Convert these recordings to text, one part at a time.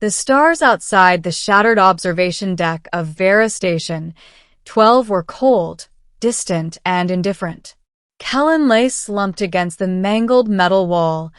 The stars outside the shattered observation deck of Vera Station 12 were cold, distant, and indifferent. Kellan lay slumped against the mangled metal wall,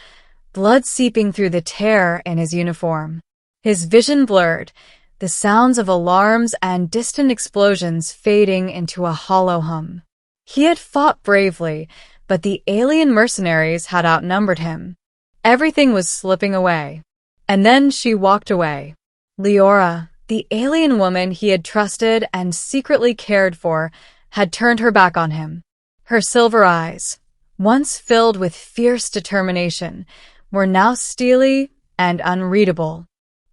blood seeping through the tear in his uniform. His vision blurred, the sounds of alarms and distant explosions fading into a hollow hum. He had fought bravely, but the alien mercenaries had outnumbered him. Everything was slipping away. And then she walked away. Liora, the alien woman he had trusted and secretly cared for, had turned her back on him. Her silver eyes, once filled with fierce determination, were now steely and unreadable.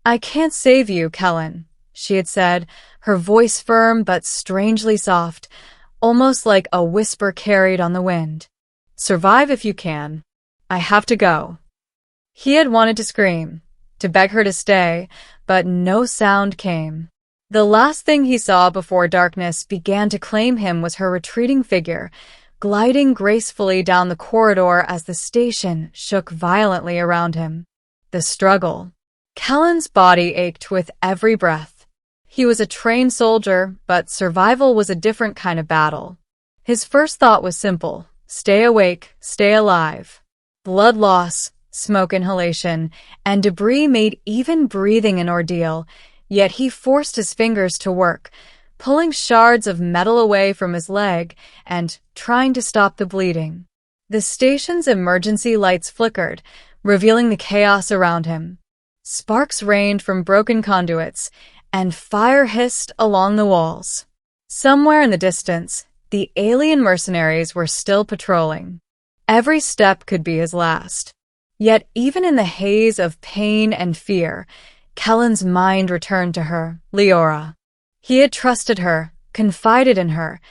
"I can't save you, Kellan," she had said, her voice firm but strangely soft, almost like a whisper carried on the wind. "Survive if you can. I have to go." He had wanted to scream, to beg her to stay, but no sound came. The last thing he saw before darkness began to claim him was her retreating figure, gliding gracefully down the corridor as the station shook violently around him. The struggle. Kellan's body ached with every breath. He was a trained soldier, but survival was a different kind of battle. His first thought was simple: stay awake, stay alive. Blood loss, smoke inhalation, and debris made even breathing an ordeal, yet he forced his fingers to work, pulling shards of metal away from his leg and trying to stop the bleeding. The station's emergency lights flickered, revealing the chaos around him. Sparks rained from broken conduits, and fire hissed along the walls. Somewhere in the distance, the alien mercenaries were still patrolling. Every step could be his last. Yet even in the haze of pain and fear, Kellan's mind returned to her, Liora. He had trusted her, confided in her,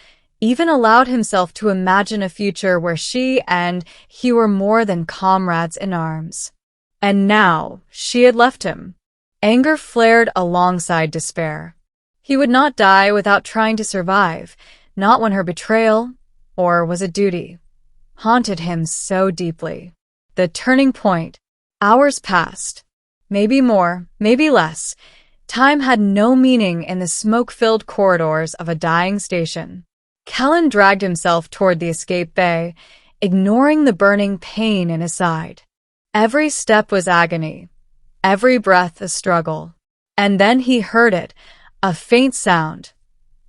even allowed himself to imagine a future where she and he were more than comrades in arms. And now she had left him. Anger flared alongside despair. He would not die without trying to survive, not when her betrayal, or was it duty, haunted him so deeply. The turning point. Hours passed. Maybe more, maybe less. Time had no meaning in the smoke-filled corridors of a dying station. Kellan dragged himself toward the escape bay, ignoring the burning pain in his side. Every step was agony, every breath a struggle. And then he heard it, a faint sound,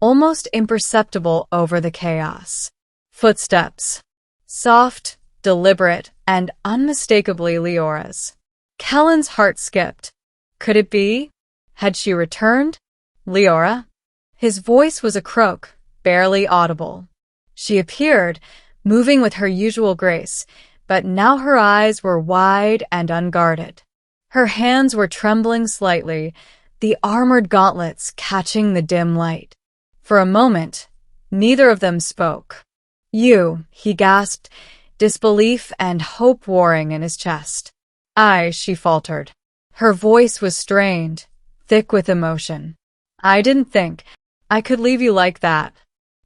almost imperceptible over the chaos. Footsteps. Soft, deliberate, and unmistakably Liora's. Kellan's heart skipped. Could it be? Had she returned? Liora? His voice was a croak, barely audible. She appeared, moving with her usual grace, but now her eyes were wide and unguarded. Her hands were trembling slightly, the armored gauntlets catching the dim light. For a moment, neither of them spoke. "You," he gasped, disbelief and hope warring in his chest. "I," she faltered. Her voice was strained, thick with emotion. "I didn't think I could leave you like that.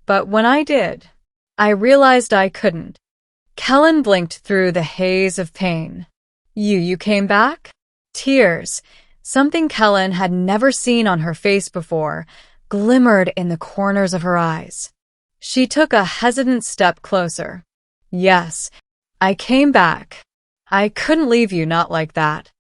But when I did, I realized I couldn't." Kellan blinked through the haze of pain. You came back?" Tears, something Kellan had never seen on her face before, glimmered in the corners of her eyes. She took a hesitant step closer. "Yes, I came back. I couldn't leave you not like that."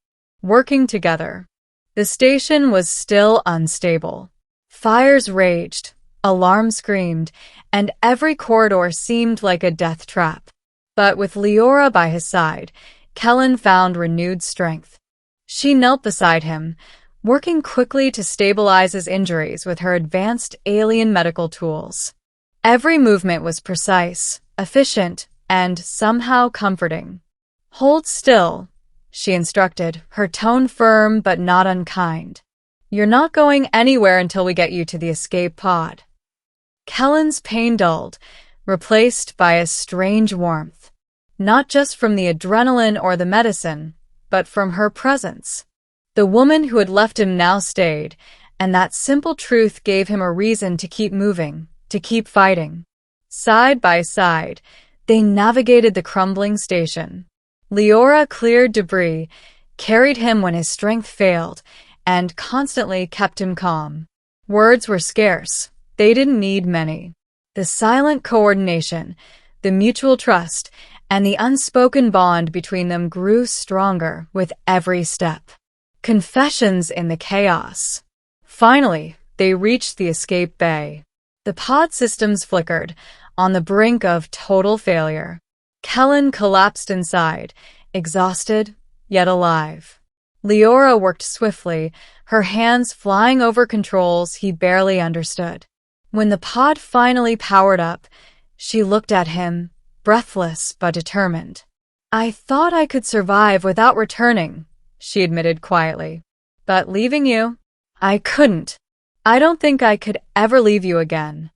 Working together. The station was still unstable. Fires raged, alarms screamed, and every corridor seemed like a death trap. But with Liora by his side, Kellan found renewed strength. She knelt beside him, working quickly to stabilize his injuries with her advanced alien medical tools. Every movement was precise, efficient, and somehow comforting. "Hold still," she instructed, her tone firm but not unkind. "You're not going anywhere until we get you to the escape pod." Kellan's pain dulled, replaced by a strange warmth, not just from the adrenaline or the medicine, but from her presence. The woman who had left him now stayed, and that simple truth gave him a reason to keep moving, to keep fighting. Side by side, they navigated the crumbling station. Liora cleared debris, carried him when his strength failed, and constantly kept him calm. Words were scarce. They didn't need many. The silent coordination, the mutual trust, and the unspoken bond between them grew stronger with every step. Confessions in the chaos. Finally, they reached the escape bay. The pod systems flickered, on the brink of total failure. Kellan collapsed inside, exhausted, yet alive. Liora worked swiftly, her hands flying over controls he barely understood. When the pod finally powered up, she looked at him, breathless but determined. "I thought I could survive without returning," she admitted quietly. "But leaving you, I couldn't. I don't think I could ever leave you again."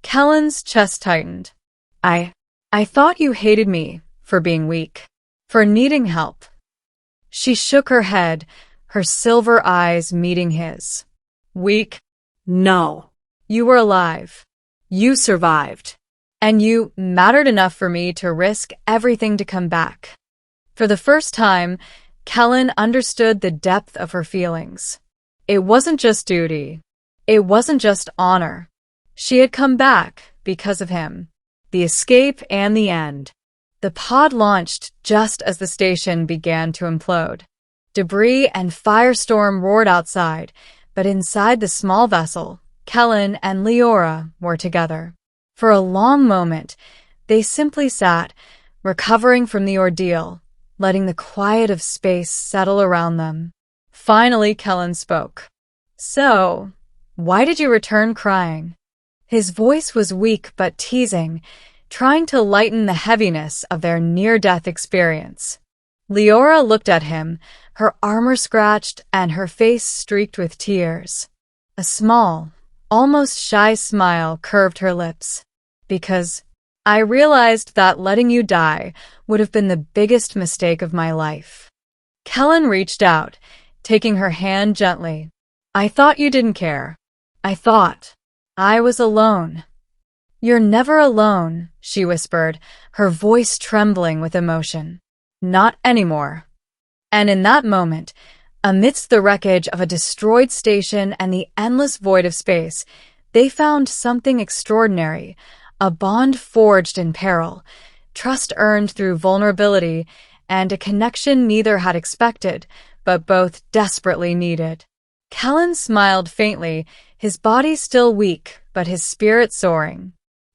Kellan's chest tightened. I thought you hated me for being weak, for needing help." She shook her head, her silver eyes meeting his. "Weak? No. You were alive. You survived. And you mattered enough for me to risk everything to come back." For the first time, Kellan understood the depth of her feelings. It wasn't just duty. It wasn't just honor. She had come back because of him. The escape and the end. The pod launched just as the station began to implode. Debris and firestorm roared outside, but inside the small vessel, Kellan and Liora were together. For a long moment, they simply sat, recovering from the ordeal, letting the quiet of space settle around them. Finally, Kellan spoke. "So, why did you return crying?" His voice was weak but teasing, trying to lighten the heaviness of their near-death experience. Liora looked at him, her armor scratched and her face streaked with tears. A small, almost shy smile curved her lips. "Because I realized that letting you die would have been the biggest mistake of my life." Kellan reached out, taking her hand gently. "I thought you didn't care. I thought I was alone." "You're never alone," she whispered, her voice trembling with emotion. "Not anymore." And in that moment, amidst the wreckage of a destroyed station and the endless void of space, they found something extraordinary, a bond forged in peril, trust earned through vulnerability, and a connection neither had expected, but both desperately needed. Kellan smiled faintly, his body still weak, but his spirit soaring.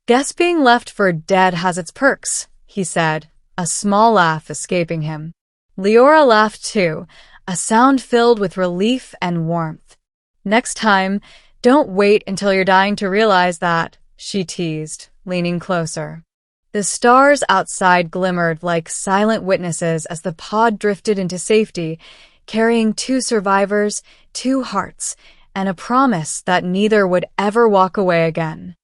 "Guess being left for dead has its perks," he said, a small laugh escaping him. Liora laughed too, a sound filled with relief and warmth. "Next time, don't wait until you're dying to realize that," she teased, leaning closer. The stars outside glimmered like silent witnesses as the pod drifted into safety, carrying 2 survivors, 2 hearts, and a promise that neither would ever walk away again.